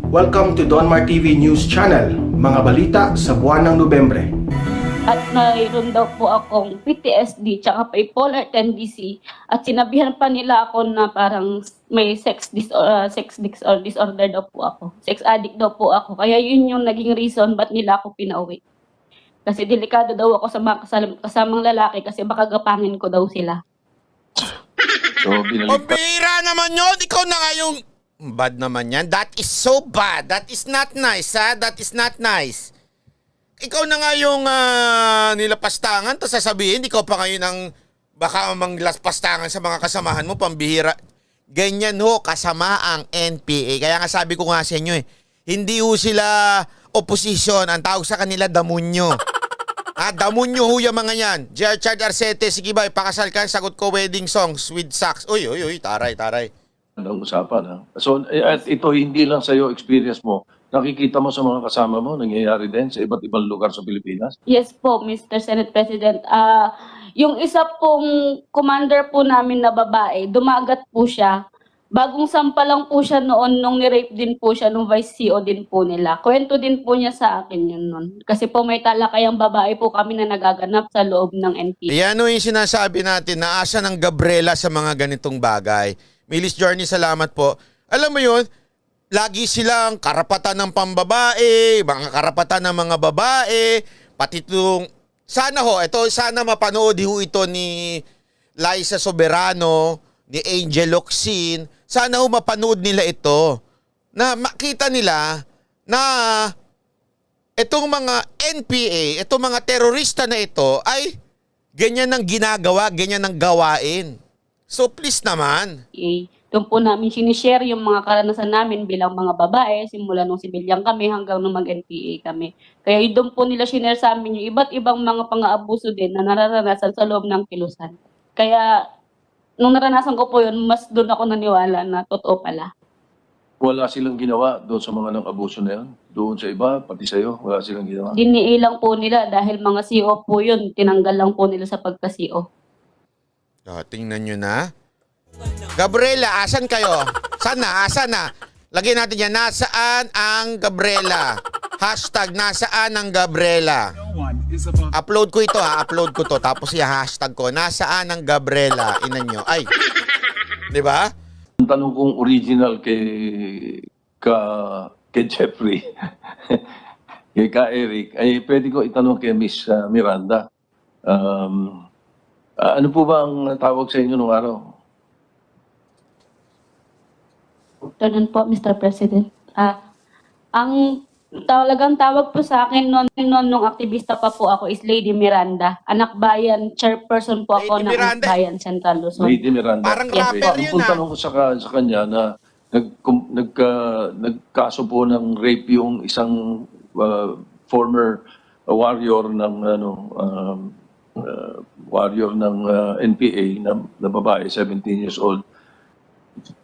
Welcome to Donmar TV News Channel, mga balita sa buwan ng Nobyembre. At mayroon daw po akong PTSD tsaka bipolar tendency at sinabihan pa nila ako na parang may sex disorder daw po ako. Sex addict daw po ako. Kaya yun yung naging reason ba't nila ako pinauwi. Kasi delikado daw ako sa mga kasamang lalaki kasi baka gapangin ko daw sila. So, binalik pa. Pambira naman yun! Ikaw na nga yung... Bad naman yan. That is so bad. That is not nice, ha? That is not nice. Ikaw na nga yung nilapastangan, tapos sasabihin, ikaw pa ngayon ang baka manglaspastangan sa mga kasamahan mo, pambihira. Ganyan ho, kasama ang NPA. Kaya nga sabi ko nga sa inyo hindi ho sila oposisyon. Ang tawag sa kanila, damunyo. Damunyo ho yung mga yan. Gerchard Arcete, sige ba, pakasal ka, sagot ko wedding songs with sax. Uy, taray. Ang usapan. Ha? So, at ito hindi lang sa iyo experience mo. Nakikita mo sa mga kasama mo, nangyayari din sa iba't ibang lugar sa Pilipinas? Yes po, Mr. Senate President. Yung isa pong commander po namin na babae, dumagat po siya. Bagong sampa lang po siya noon nung ni-rape din po siya nung vice CEO din po nila. Kwento din po niya sa akin yun noon. Kasi po may talakayang babae po kami na nagaganap sa loob ng NPA. Yan yung sinasabi natin, naasa ng Gabriela sa mga ganitong bagay. Milis Journey, salamat po. Alam mo yun, lagi silang karapatan ng pambabae, mga karapatan ng mga babae, pati itong, sana mapanood ho ito ni Liza Soberano, ni Angel Locsin, sana ho mapanood nila ito, na makita nila na itong mga NPA, itong mga terorista na ito ay ganyan ang ginagawa, ganyan ang gawain. So please naman. Doon po namin sinishare yung mga karanasan namin bilang mga babae, simula nung sibilyang kami hanggang nung mag-NPA kami. Kaya doon po nila sinare sa amin yung iba't ibang mga pang-aabuso din na nararanasan sa loob ng kilusan. Kaya nung naranasan ko po yun, mas doon ako naniwala na totoo pala. Wala silang ginawa doon sa mga nang-abuso na yan? Doon sa iba, pati sa iyo, wala silang ginawa? Diniilang po nila dahil mga CO po yun, tinanggal lang po nila sa pagka-CO. Tingnan nyo na. Gabriela, asan kayo? Asan na? Lagyan natin yan. Nasaan ang Gabriela? Hashtag, nasaan ang Gabriela? Upload ko ito upload ko to. Tapos hashtag ko, nasaan ang Gabriela? Inan nyo. Ay, di ba? Ang tanong kong original kay Jeffrey, kay Eric, ay pwede ko itanong kay Miss Miranda. Ano po ba ang tawag sa inyo nung araw? Ganun po, Mr. President. Ang talagang tawag po sa akin nung aktivista pa po ako is Lady Miranda. Anak bayan, chairperson po ako ng Anak Bayan Central Luzon. Lady Miranda. Parang Yes, rapper yun Ang tanong ko sa kanya na nagkaso po ng rape yung isang former warrior ng NPA na babae, 17 years old.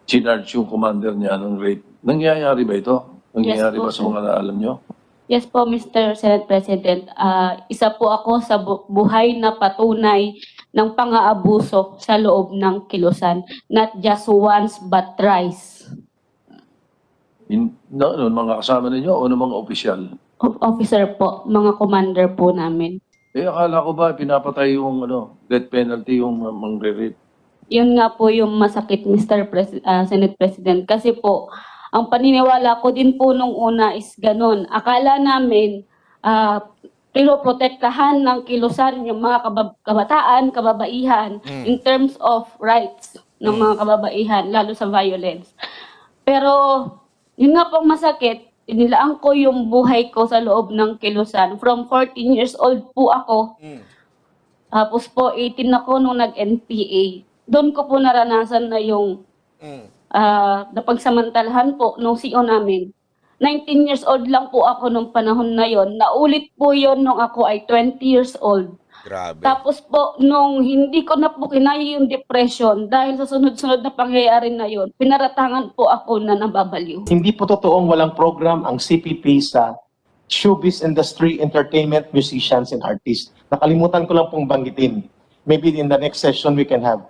Chinarge yung commander niya ng rape. Nangyayari ba ito? Nangyayari Yes, ba sa mga naalam nyo? Yes po, Mr. Senate President. Isa po ako sa buhay na patunay ng pang-aabuso sa loob ng kilusan. Not just once, but thrice. Mga kasama ninyo o mga opisyal? Officer po, mga commander po namin. Akala ko ba pinapatay yung death penalty yung mangre-rape? Yun nga po yung masakit, Mr. Senate President. Kasi po, ang paniniwala ko din po nung una is ganun. Akala namin, pinoprotektahan ng kilusan yung mga kabataan, kababaihan, in terms of rights ng mga kababaihan, lalo sa violence. Pero, yun nga pong masakit, inilaan ko yung buhay ko sa loob ng kilusan. From 14 years old po ako, tapos po 18 ako nung nag-NPA. Doon ko po naranasan na yung napagsamantalahan po nung CO namin. 19 years old lang po ako nung panahon na yon. Naulit po yon nung ako ay 20 years old. Grabe. Tapos po, nung hindi ko na po kinaya yung depression dahil sa sunod-sunod na pangyayari na yon, pinaratangan po ako na nababaliw. Hindi po totoong walang program ang CPP sa showbiz industry, entertainment, musicians, and artists. Nakalimutan ko lang pong banggitin. Maybe in the next session we can have.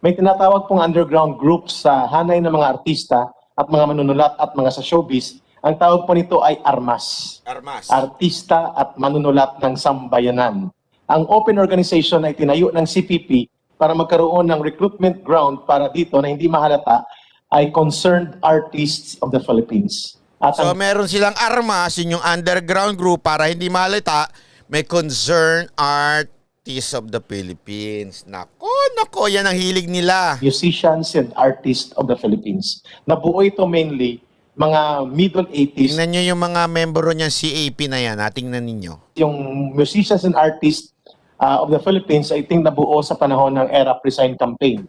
May tinatawag pong underground groups sa hanay ng mga artista at mga manunulat at mga sa showbiz Ang tawag po nito ay ARMAS. Armas. Artista at Manunulat ng Sambayanan. Ang open organization ay tinayo ng CPP para magkaroon ng recruitment ground para dito na hindi mahalata ay concerned artists of the Philippines. At So ang meron silang armas, yun yung underground group para hindi malita, may concerned artists of the Philippines. Nako, yan ang hilig nila. musicians and artists of the Philippines. Nabuo ito mainly mga middle 80s. Tingnan nyo yung mga membro niyan CAP na yan, tingnan ninyo. Yung musicians and artists of the Philippines, I think nabuo sa panahon ng ERA Resign campaign.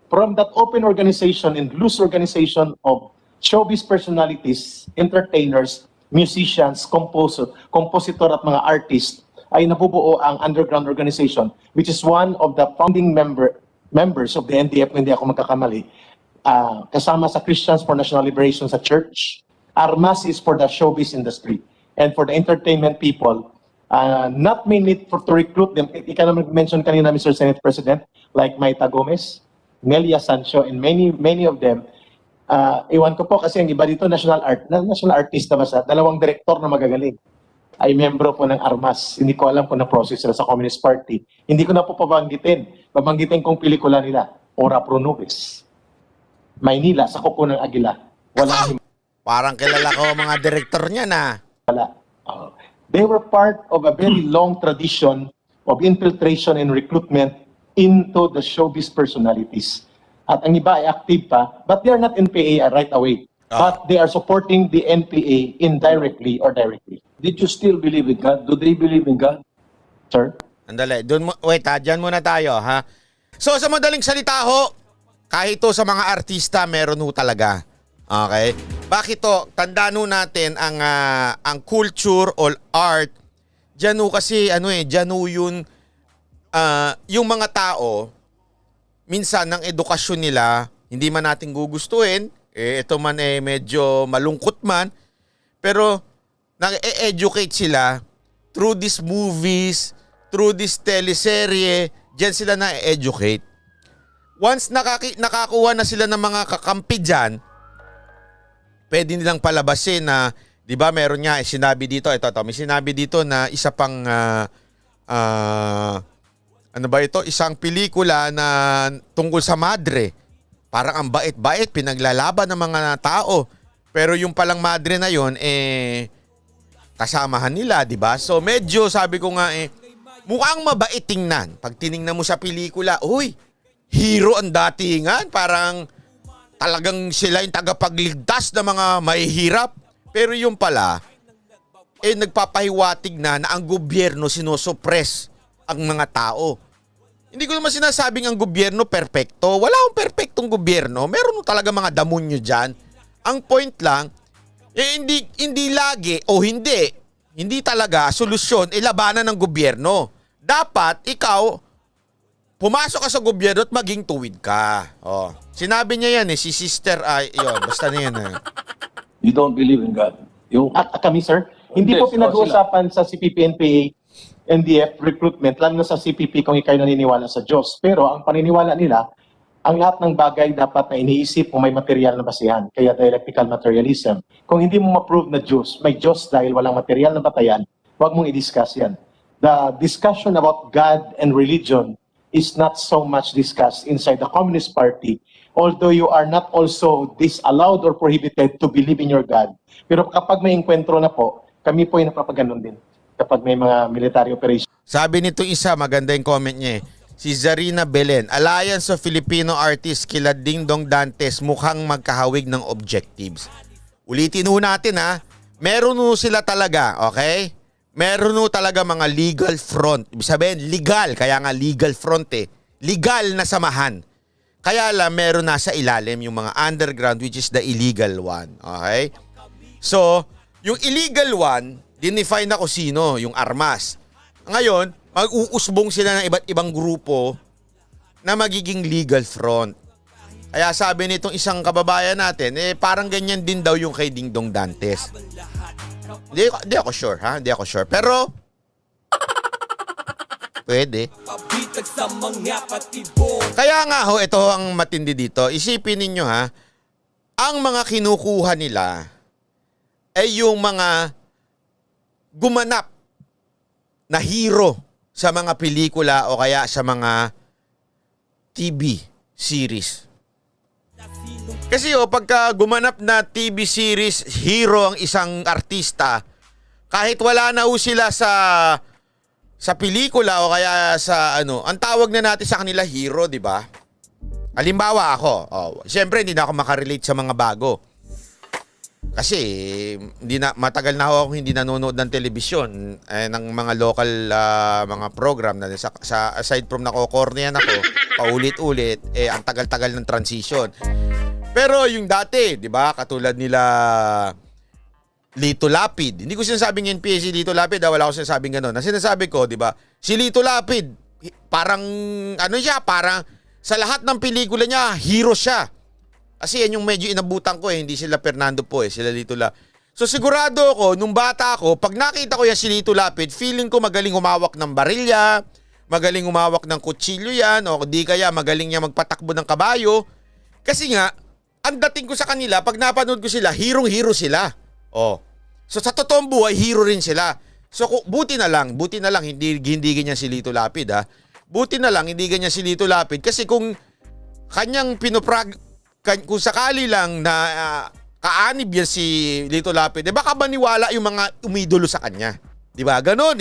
From that open organization and loose organization of showbiz personalities, entertainers, musicians, compositor at mga artists, ay nabubuo ang underground organization, which is one of the founding members of the NDF, kung hindi ako magkakamali, kasama sa Christians for National Liberation sa church. ARMAS is for the showbiz industry and for the entertainment people, not mainly to recruit them. Ika na mention kanina, Mr. Senate President, like Maita Gomez, Nelia Sancho, and many of them. Iwan ko po kasi ang iba dito, national artista ba sa dalawang direktor na magagaling ay membro po ng ARMAS. Hindi ko alam kung na-process sila sa Communist Party. Hindi ko na po babanggitin kong pelikula nila, Ora Pro Nobis, Maynila, sa Kuko ng Agila. Walang Parang kilala ko mga direktor niya na. himala. They were part of a very long tradition of infiltration and recruitment into the showbiz personalities. At ang iba ay active pa, but they are not NPA right away. But they are supporting the NPA indirectly or directly. Did you still believe in God? Do they believe in God? Sir? Andali, wait dyan muna tayo ha. So sa madaling salita ho, kahit to sa mga artista meron ho talaga. Okay? Bakit to? Tandaan ho natin ang culture or art. Diyan ho kasi diyan ho yung mga tao minsan ng edukasyon nila hindi man natin gugustuhin, ito man medyo malungkot man, pero nag-educate sila through these movies, through this teleserye, diyan sila na-educate. Once nakakuha na sila ng mga kakampi dyan, pwede nilang palabasin na, di ba meron nga, sinabi dito, may sinabi dito na isa pang, isang pelikula na tungkol sa madre. Parang ang bait-bait, pinaglalaban ng mga tao. Pero yung palang madre na yon kasamahan nila, di ba? So medyo, sabi ko nga mukhang mabait tingnan. Pag tiningnan mo sa pelikula, uy, hero ang datingan, parang talagang sila yung tagapagligtas ng mga mahihirap. Pero yung pala, nagpapahiwatig na ang gobyerno sinosuppress ang mga tao. Hindi ko naman sinasabing ang gobyerno perpekto. Wala akong perpektong gobyerno. Meron talaga mga damonyo dyan. Ang point lang, hindi lagi o hindi talaga solusyon labanan ng gobyerno. Dapat ikaw pumasok ka sa gobyerno at maging tuwid ka. Oh. Sinabi niya yan si Sister yun, basta na yan. You don't believe in God? Kami, sir? Hindi po pinag-uusapan sa CPP-NPA, NDF recruitment, lalo na sa CPP kung ikay naniniwala sa Diyos. Pero ang paniniwala nila, ang lahat ng bagay dapat na iniisip kung may material na basihan. Kaya dialectical materialism. Kung hindi mo ma-prove na Diyos, may Diyos dahil walang material na batayan, huwag mong i-discuss yan. The discussion about God and religion is not so much discussed inside the Communist Party, although you are not also disallowed or prohibited to believe in your God. Pero kapag may enkwentro na po, kami po ay napapaganon din kapag may mga military operation. Sabi nito isa, maganda yung comment niya si Zarina Belen, Alliance of Filipino Artists kila Ding Dong Dantes mukhang magkahawig ng objectives. Ulitin ho natin meron ho sila talaga, okay? Meron ho talaga mga legal front. Ibig sabihin, legal. Kaya nga legal front Legal na samahan. Kaya lang, meron nasa ilalim yung mga underground which is the illegal one. Okay? So, yung illegal one, dinefine na kung sino, yung ARMAS. Ngayon, mag-uusbong sila ng iba't ibang grupo na magiging legal front. Kaya sabi nitong isang kababayan natin, parang ganyan din daw yung kay Ding Dong Dantes. Hindi ako sure, Hindi ako sure. Pero, pwede. Kaya nga ito ang matindi dito. Isipin ninyo ang mga kinukuha nila ay yung mga gumanap na hero sa mga pelikula o kaya sa mga TV series. Kasi pagka gumanap na TV series, hero ang isang artista, kahit wala na sila sa pelikula o kaya sa ang tawag na natin sa kanila hero, di ba? Halimbawa ako, siyempre hindi na ako makarelate sa mga bago. Kasi matagal na ako hindi nanonood ng telebisyon ng mga local mga program na aside from nakokornean ako paulit-ulit ang tagal-tagal ng transition. Pero yung dati, 'di ba, katulad nila Lito Lapid. Hindi ko sinasabing NPA si Lito Lapid, wala ko sinasabing gano'n. Ang sinasabi ko, 'di ba, si Lito Lapid parang parang sa lahat ng pelikula niya, hero siya. Kasi yan yung medyo inabutan ko hindi sila Fernando po sila Lito Lapid. So sigurado ako, nung bata ako, pag nakita ko yan si Lito Lapid, feeling ko magaling humawak ng barilya, magaling humawak ng kutsilyo yan, o di kaya magaling niya magpatakbo ng kabayo. Kasi nga, ang dating ko sa kanila, pag napanood ko sila, hero sila. So sa totoong buhay, hero rin sila. So buti na lang, hindi ganyan si Lito Lapid Buti na lang, hindi ganyan si Lito Lapid. Kasi kung kanyang kung sakali lang na kaanib yan si Lito Lapid, baka maniwala yung mga umidolo sa kanya. Di ba? Ganon